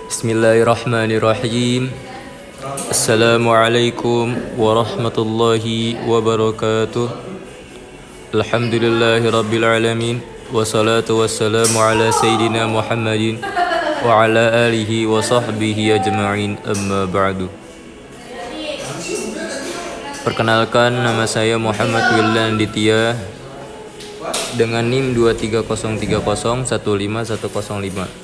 Bismillahirrahmanirrahim. Assalamualaikum warahmatullahi wabarakatuh. Alhamdulillahi rabbil alamin. Wassalatu wassalamu ala sayyidina Muhammadin wa ala alihi wa sahbihi ajma'in, amma ba'du. Perkenalkan, nama saya Muhammad Wildan Ditya dengan NIM 23030151105.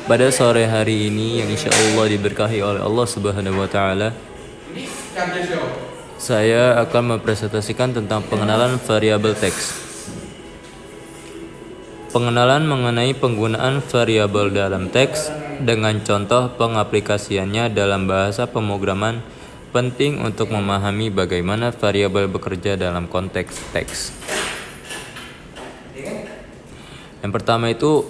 Pada sore hari ini yang insya Allah diberkahi oleh Allah Subhanahu wa Ta'ala, saya akan mempresentasikan tentang pengenalan variabel teks. Pengenalan mengenai penggunaan variabel dalam teks dengan contoh pengaplikasiannya dalam bahasa pemrograman penting untuk memahami bagaimana variabel bekerja dalam konteks teks. Yang pertama itu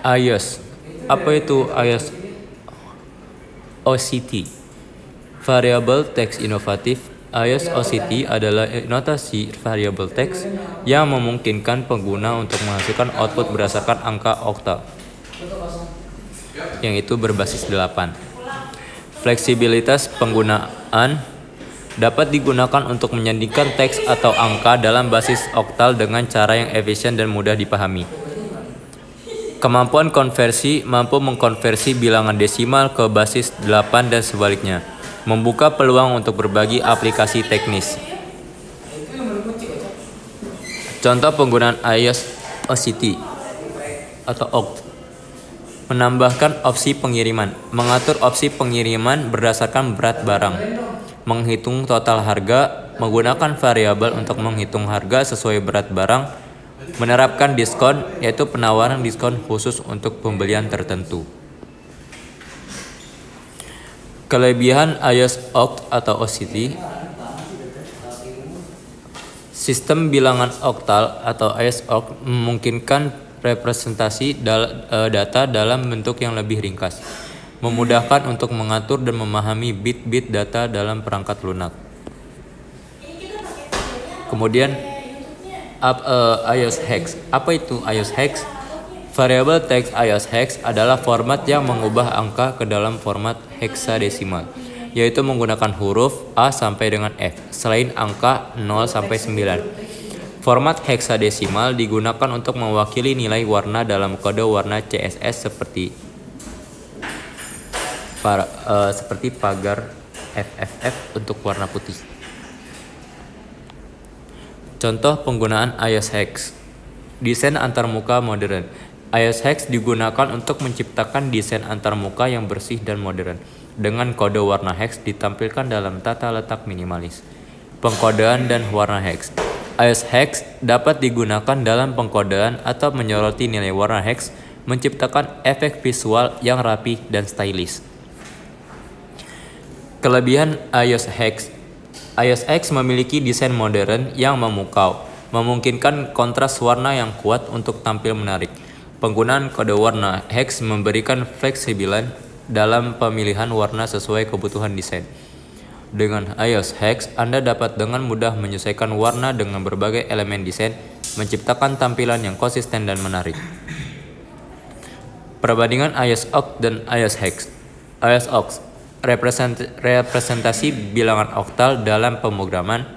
IOS. Apa itu IOS OCT? Variable Text Inovatif. IOS OCT adalah notasi variable teks yang memungkinkan pengguna untuk menghasilkan output berdasarkan angka oktal, yang itu berbasis 8. Fleksibilitas penggunaan dapat digunakan untuk menyandingkan teks atau angka dalam basis oktal dengan cara yang efisien dan mudah dipahami. Kemampuan konversi mampu mengkonversi bilangan desimal ke basis 8 dan sebaliknya, membuka peluang untuk berbagi aplikasi teknis. Contoh penggunaan IOS OCT atau OCT: menambahkan opsi pengiriman, mengatur opsi pengiriman berdasarkan berat barang, menghitung total harga, menggunakan variabel untuk menghitung harga sesuai berat barang, menerapkan diskon, yaitu penawaran diskon khusus untuk pembelian tertentu. Kelebihan IOS OCT atau OCT: sistem bilangan oktal atau IOS OCT memungkinkan representasi data dalam bentuk yang lebih ringkas, memudahkan untuk mengatur dan memahami bit-bit data dalam perangkat lunak. Kemudian IOS hex. Apa itu IOS hex? Variable text IOS hex adalah format yang mengubah angka ke dalam format heksadesimal, yaitu menggunakan huruf A sampai dengan F selain angka 0 sampai 9. Format heksadesimal digunakan untuk mewakili nilai warna dalam kode warna CSS seperti pagar FFF untuk warna putih. Contoh penggunaan IOS hex. Desain antarmuka modern. IOS hex digunakan untuk menciptakan desain antarmuka yang bersih dan modern dengan kode warna hex ditampilkan dalam tata letak minimalis. Pengkodean dan warna hex. IOS hex dapat digunakan dalam pengkodean atau menyoroti nilai warna hex, menciptakan efek visual yang rapi dan stylish. Kelebihan IOS hex: IOS hex memiliki desain modern yang memukau, memungkinkan kontras warna yang kuat untuk tampil menarik. Penggunaan kode warna hex memberikan fleksibilan dalam pemilihan warna sesuai kebutuhan desain. Dengan IOS hex, Anda dapat dengan mudah menyesuaikan warna dengan berbagai elemen desain, menciptakan tampilan yang konsisten dan menarik. Perbandingan IOS OCT dan IOS hex. IOS OCT representasi bilangan oktal dalam pemrograman,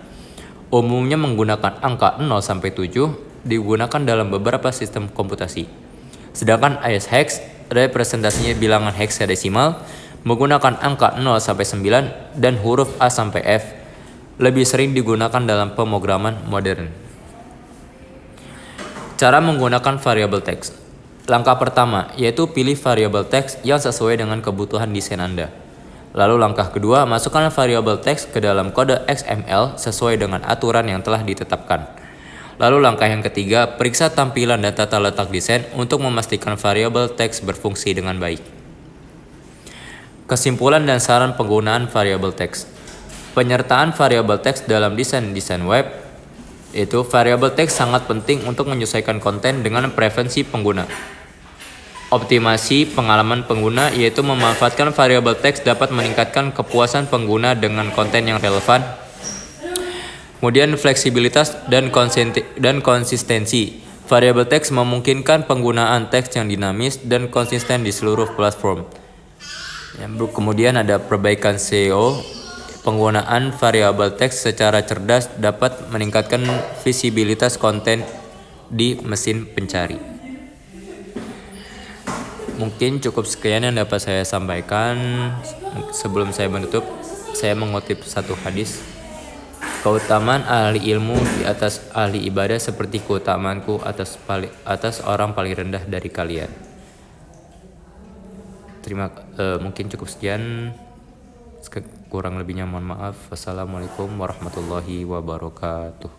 umumnya menggunakan angka 0 sampai 7, digunakan dalam beberapa sistem komputasi. Sedangkan IOS hex representasinya bilangan heksadesimal, menggunakan angka 0 sampai 9 dan huruf A sampai F, lebih sering digunakan dalam pemrograman modern. Cara menggunakan variabel teks. Langkah pertama yaitu pilih variabel teks yang sesuai dengan kebutuhan desain Anda. Lalu langkah kedua, masukkan variabel teks ke dalam kode XML sesuai dengan aturan yang telah ditetapkan. Lalu langkah yang ketiga, periksa tampilan dan tata letak desain untuk memastikan variabel teks berfungsi dengan baik. Kesimpulan dan saran penggunaan variabel teks. Penyertaan variabel teks dalam desain web, yaitu variabel teks sangat penting untuk menyesuaikan konten dengan preferensi pengguna. Optimasi pengalaman pengguna, yaitu memanfaatkan variabel teks dapat meningkatkan kepuasan pengguna dengan konten yang relevan. Kemudian fleksibilitas dan konsistensi. Variable text memungkinkan penggunaan teks yang dinamis dan konsisten di seluruh platform. Kemudian ada perbaikan SEO. Penggunaan variable text secara cerdas dapat meningkatkan visibilitas konten di mesin pencari. Mungkin cukup sekian yang dapat saya sampaikan. Sebelum saya menutup, saya mengutip satu hadis. Keutamaan ahli ilmu di atas ahli ibadah seperti keutamaanku atas orang paling rendah dari kalian. Mungkin cukup sekian. Kurang lebihnya mohon maaf. Wassalamualaikum warahmatullahi wabarakatuh.